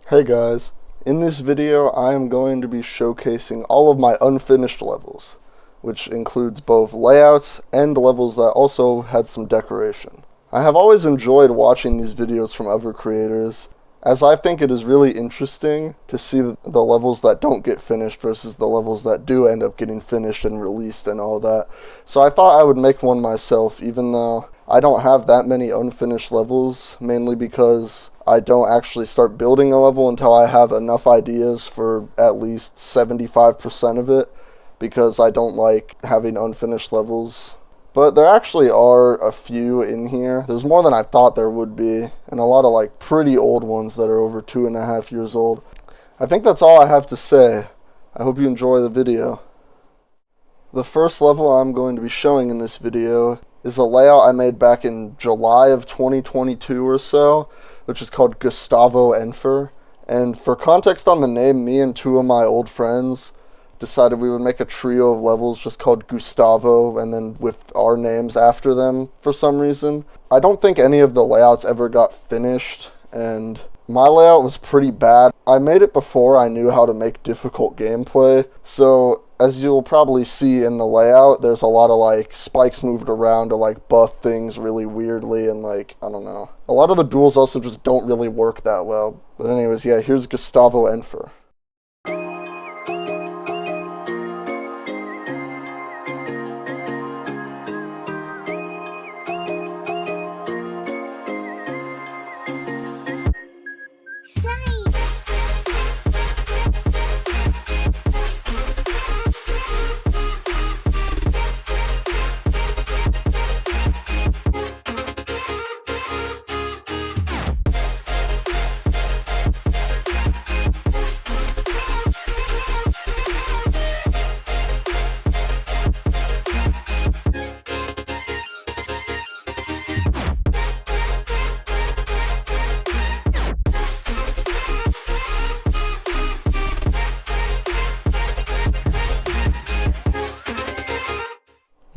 Hey guys, in this video I am going to be showcasing all of my unfinished levels, which includes both layouts and levels that also had some decoration. I have always enjoyed watching these videos from other creators, as I think it is really interesting to see the levels that don't get finished versus the levels that do end up getting finished and released and all that. So I thought I would make one myself, even though I don't have that many unfinished levels, mainly because I don't actually start building a level until I have enough ideas for at least 75% of it, because I don't like having unfinished levels. But there actually are a few in here. There's more than I thought there would be, and a lot of like pretty old ones that are over 2.5 years old. I think that's all I have to say. I hope you enjoy the video. The first level I'm going to be showing in this video is a layout I made back in July of 2022 or so, which is called Gustavo Enfur. And for context on the name, me and two of my old friends decided we would make a trio of levels just called Gustavo, and then with our names after them for some reason. I don't think any of the layouts ever got finished, and my layout was pretty bad. I made it before I knew how to make difficult gameplay, so as you'll probably see in the layout, there's a lot of like spikes moved around to like buff things really weirdly, and like, I don't know. A lot of the duels also just don't really work that well. But anyways, yeah, here's Gustavo Enfur.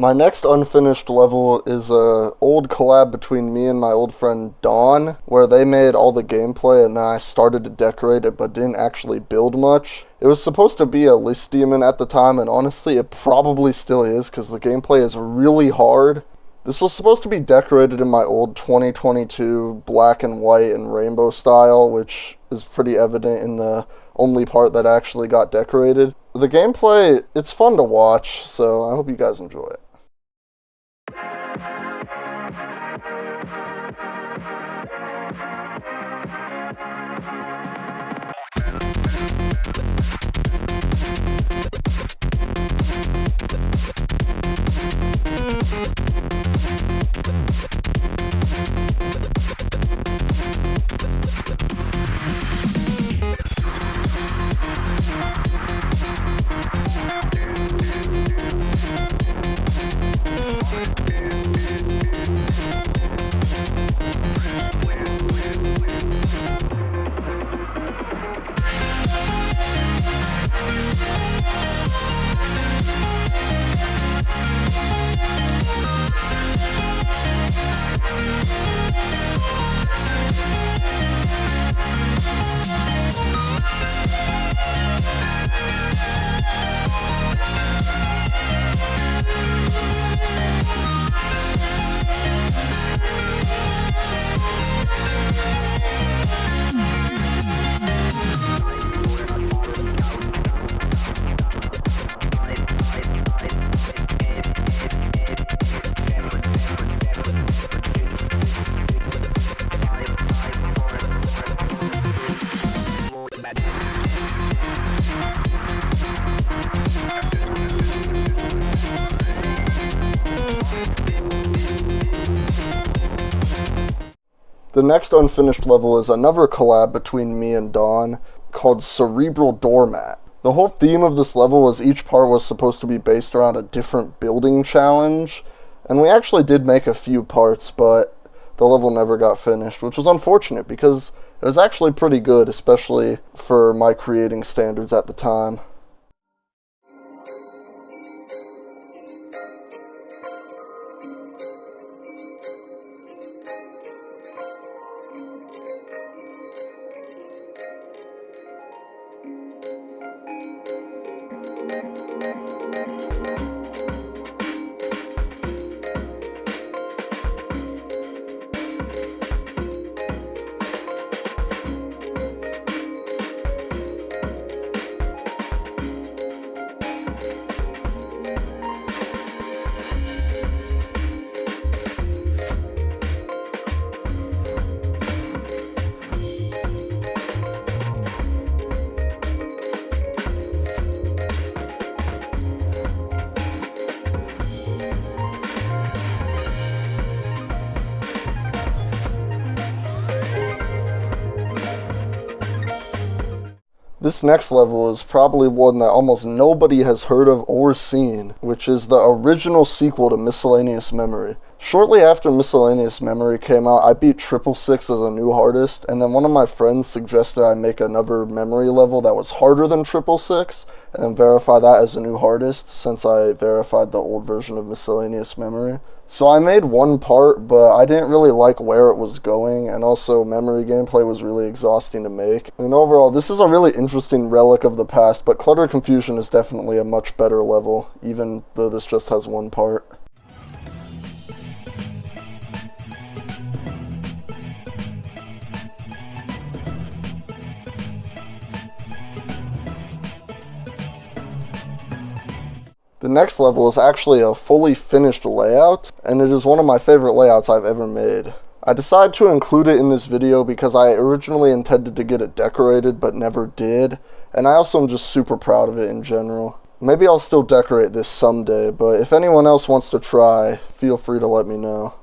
My next unfinished level is a old collab between me and my old friend Dawn, where they made all the gameplay and then I started to decorate it but didn't actually build much. It was supposed to be a list demon at the time, and honestly it probably still is because the gameplay is really hard. This was supposed to be decorated in my old 2022 black and white and rainbow style, which is pretty evident in the only part that actually got decorated. The gameplay, it's fun to watch, so I hope you guys enjoy it. The next unfinished level is another collab between me and Dawn called Cerebral Doormat. The whole theme of this level was each part was supposed to be based around a different building challenge, and we actually did make a few parts, but the level never got finished, which was unfortunate because it was actually pretty good, especially for my creating standards at the time. This next level is probably one that almost nobody has heard of or seen, which is the original sequel to Miscellaneous Memory. Shortly after Miscellaneous Memory came out, I beat 666 as a new hardest, and then one of my friends suggested I make another memory level that was harder than 666, and then verify that as a new hardest, since I verified the old version of Miscellaneous Memory. So I made one part, but I didn't really like where it was going, and also memory gameplay was really exhausting to make. And overall, this is a really interesting relic of the past, but Cluttered Confusion is definitely a much better level, even though this just has one part. The next level is actually a fully finished layout, and it is one of my favorite layouts I've ever made. I decided to include it in this video because I originally intended to get it decorated but never did, and I also am just super proud of it in general. Maybe I'll still decorate this someday, but if anyone else wants to try, feel free to let me know.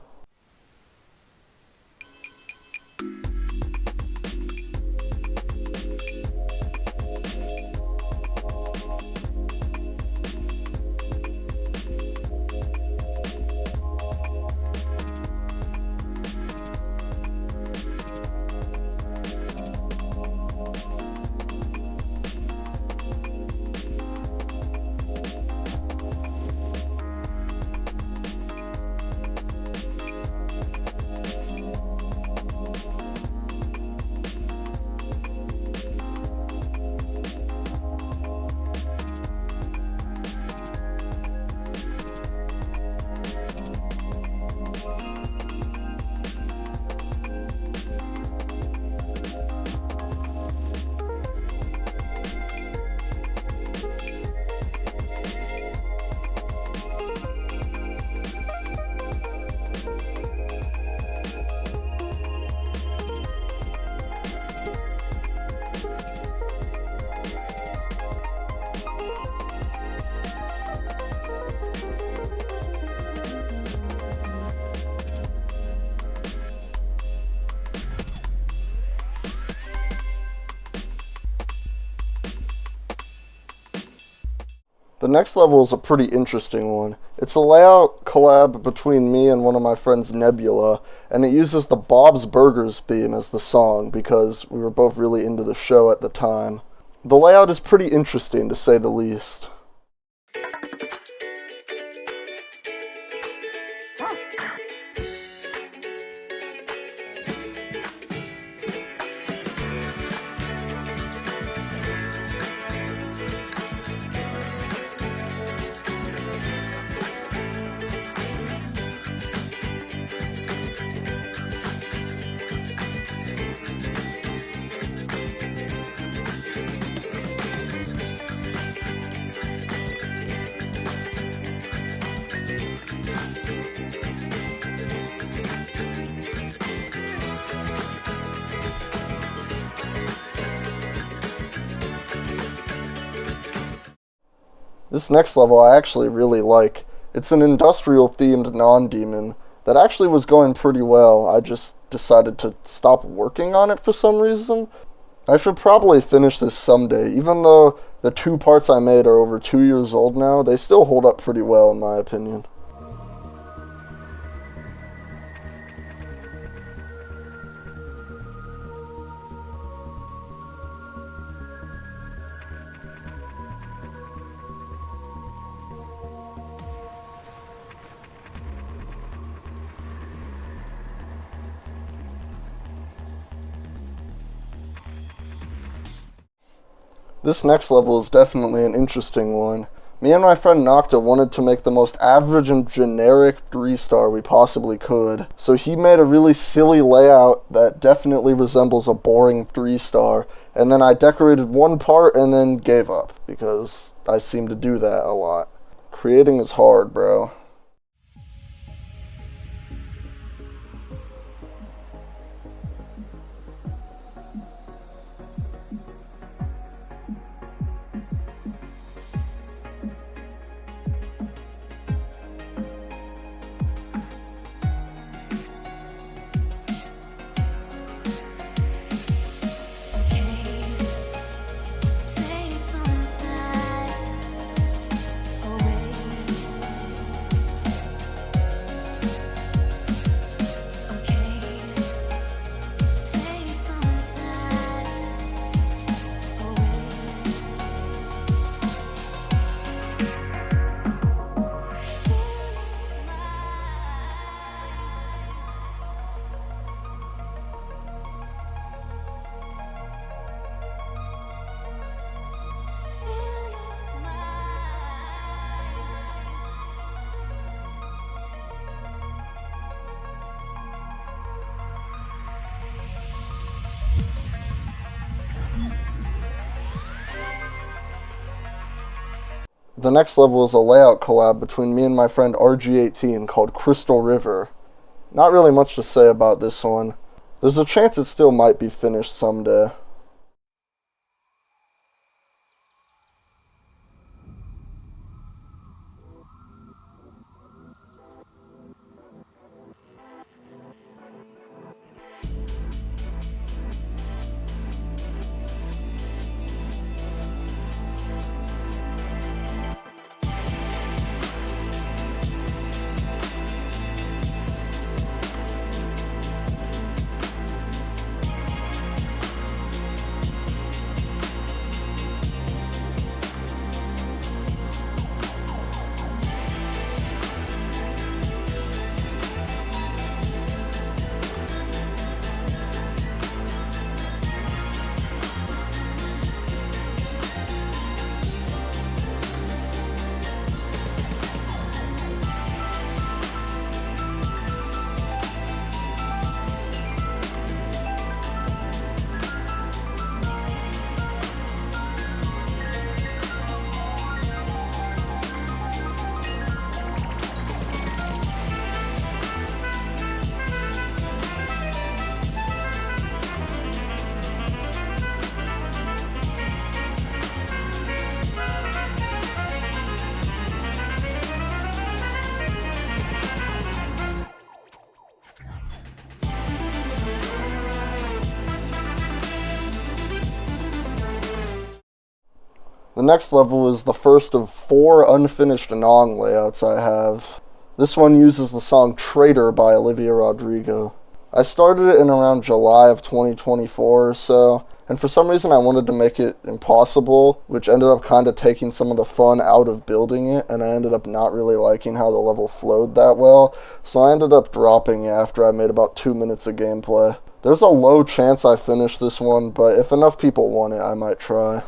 The next level is a pretty interesting one. It's a layout collab between me and one of my friends, Nebula, and it uses the Bob's Burgers theme as the song because we were both really into the show at the time. The layout is pretty interesting, to say the least. This next level I actually really like. It's an industrial-themed non-demon that actually was going pretty well. I just decided to stop working on it for some reason. I should probably finish this someday. Even though the 2 parts I made are over 2 years old now, they still hold up pretty well in my opinion. This next level is definitely an interesting one. Me and my friend Nocta wanted to make the most average and generic 3-star we possibly could, so he made a really silly layout that definitely resembles a boring 3-star, and then I decorated one part and then gave up, because I seem to do that a lot. Creating is hard, bro. The next level is a layout collab between me and my friend RG18 called Crystal River. Not really much to say about this one. There's a chance it still might be finished someday. The next level is the first of 4 unfinished nong layouts I have. This one uses the song Traitor by Olivia Rodrigo. I started it in around July of 2024 or so, and for some reason I wanted to make it impossible, which ended up kind of taking some of the fun out of building it, and I ended up not really liking how the level flowed that well, so I ended up dropping it after I made about 2 minutes of gameplay. There's a low chance I finish this one, but if enough people want it, I might try.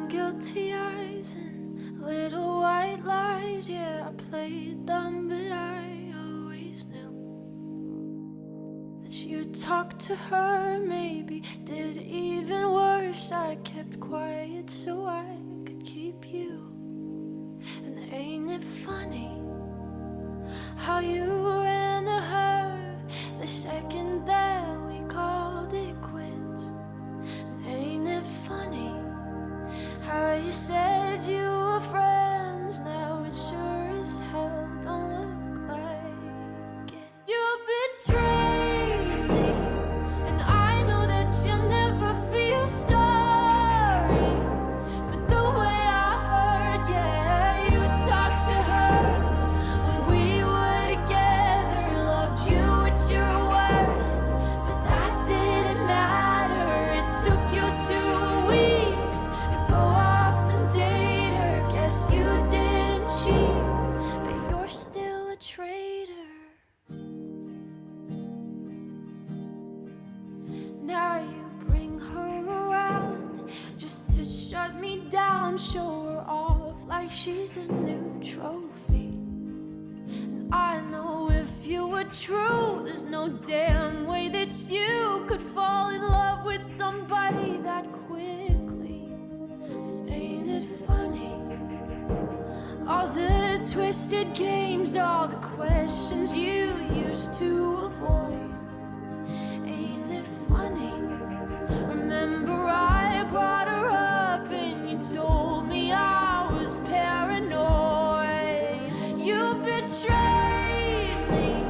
Guilty eyes and little white lies. Yeah, I played dumb, but I always knew that you talked to her. Maybe did even worse. I kept quiet so I could keep you. And ain't it funny how you ran to her the second that we called it quits? And ain't it funny how you said you were friends, now it sure as hell don't look like it. You betrayed me, and I know that you'll never feel sorry for the way I hurt. Yeah, you talked to her when we were together, loved you at your worst, but that didn't matter. It took you 2 weeks to go off and date her. Guess you didn't cheat, but you're still a traitor. Now you bring her around just to shut me down, show her off like she's a new trophy. And I know if you were true, there's no damn way that you could fall in love with somebody that quickly. Ain't it funny? All the twisted games, all the questions you used to avoid. Ain't it funny? Remember I brought her up and you told me I was paranoid. You betrayed me,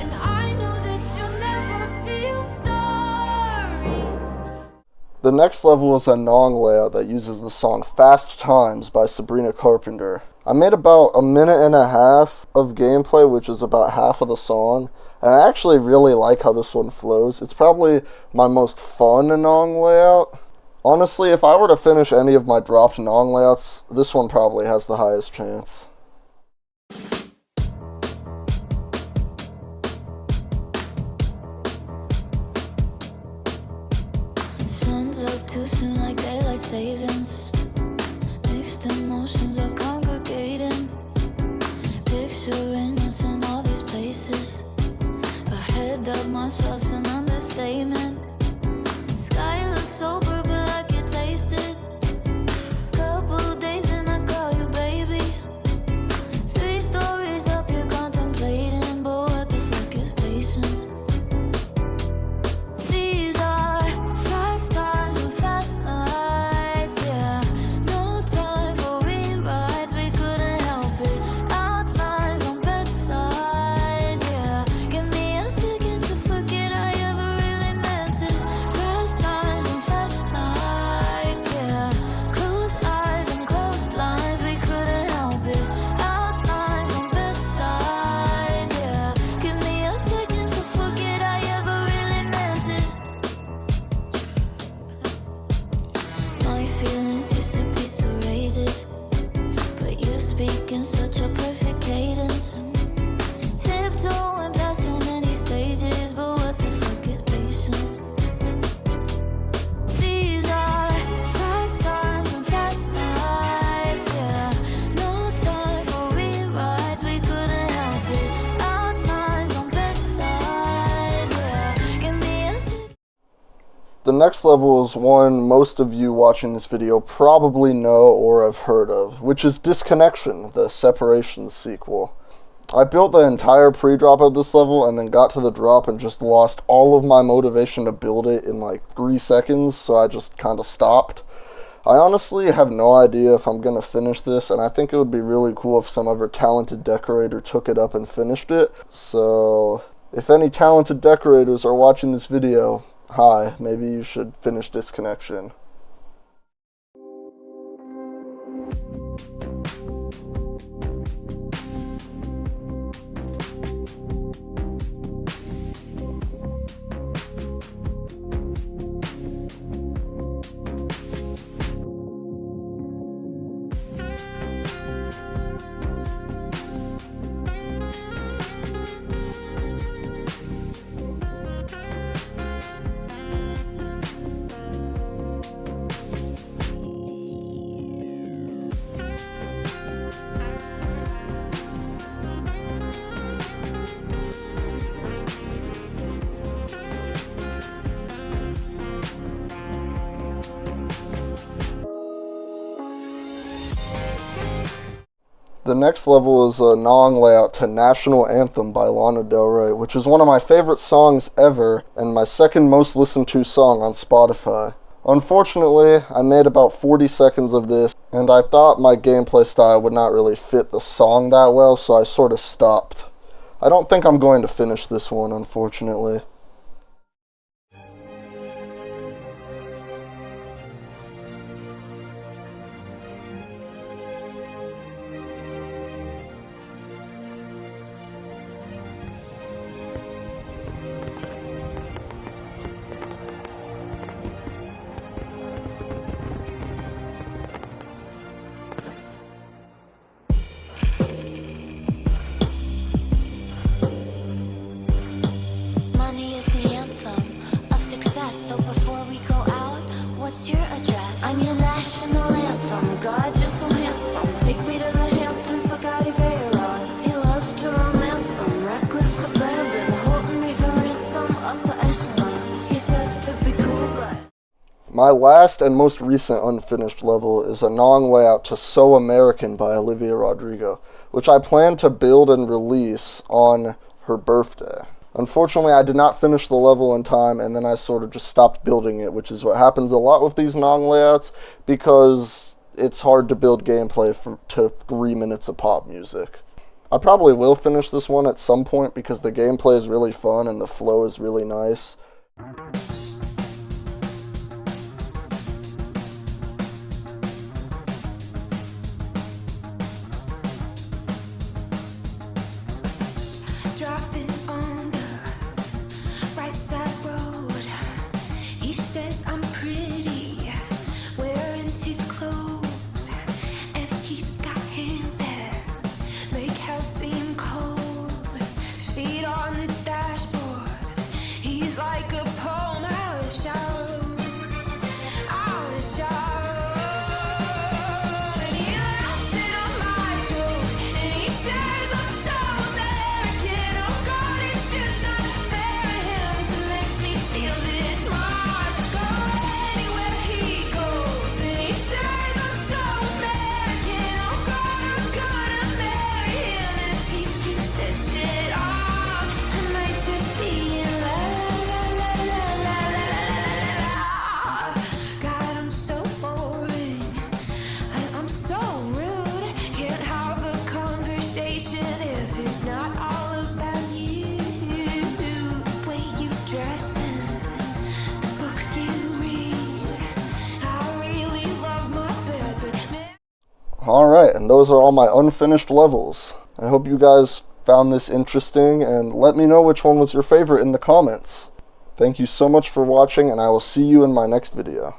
and I know that you'll never feel sorry. The next level is a nong layout that uses the song Fast Times by Sabrina Carpenter. I made about a minute and a half of gameplay, which is about half of the song, and I actually really like how this one flows. It's probably my most fun nong layout. Honestly, if I were to finish any of my dropped nong layouts, this one probably has the highest chance. Sun's up too soon like daylight savings. Mixed emotions are congregating. Picturing us in all these places. Ahead of myself's an understatement. Sky looks sober, but I can taste it. Couple days and I call you baby. 3 stories up, you're contemplating, but what the fuck is patience? These are fast times and fast nights, yeah. No time for rewrites, we couldn't help it. Outlines on bedsides, yeah. Give me a second to forget I ever really meant it. Fast times and fast nights, yeah. Close eyes and close blinds, we couldn't help it. Outlines on bedsides, yeah. Give me a second to forget I ever really meant it. My feelings used to be serrated, but you speak in such a perfect cadence. Tiptoeing past so many stages, but what the fuck is patience? These are fast times and fast nights, yeah. No time for rewrites, we couldn't help it. Outlines on bedsides, yeah. Give me a second. The next level is one most of you watching this video probably know or have heard of, which is Disconnection, the Separations sequel. I built the entire pre-drop of this level and then got to the drop and just lost all of my motivation to build it in like 3 seconds, so I just kind of stopped. I honestly have no idea if I'm going to finish this, and I think it would be really cool if some other talented decorator took it up and finished it. So, if any talented decorators are watching this video, hi, maybe you should finish Disconnection. The next level is a nong layout to National Anthem by Lana Del Rey, which is one of my favorite songs ever and my second most listened to song on Spotify. Unfortunately, I made about 40 seconds of this, and I thought my gameplay style would not really fit the song that well, so I sort of stopped. I don't think I'm going to finish this one, unfortunately. Money is the anthem of success. So before we go out, what's your address? I'm your national anthem. God, you're so handsome. Take me to the Hamptons, Bugatti Veyron. He loves to romance them, reckless abandon, holding me for ransom, upper echelon. He says to be cool, but My last and most recent unfinished level is a nong layout to So American by Olivia Rodrigo, which I plan to build and release on her birthday. Unfortunately, I did not finish the level in time, and then I sort of just stopped building it, which is what happens a lot with these nong layouts, because it's hard to build gameplay to 3 minutes of pop music. I probably will finish this one at some point because the gameplay is really fun and the flow is really nice. driving on the right side road. He says I'm pretty, wearing his clothes, and he's got hands that make hell seem cold. Feet on the dashboard, he's like a poem. I wish I wrote, I wish I wrote. And he laughs at all my jokes, and he says I'm so American. Oh God, it's just not fair to him to make me feel this much. I go anywhere he goes, and he says I'm so American. Oh God, I'm gonna marry him if he keeps this shit off. I might just be in love. God, I'm so boring, and I'm so rude. Can't have a conversation if it's not all about you. The way you dress and the books you read. I really love my bed, but man. Alright, and those are all my unfinished levels. I hope you guys found this interesting, and let me know which one was your favorite in the comments. Thank you so much for watching, and I will see you in my next video.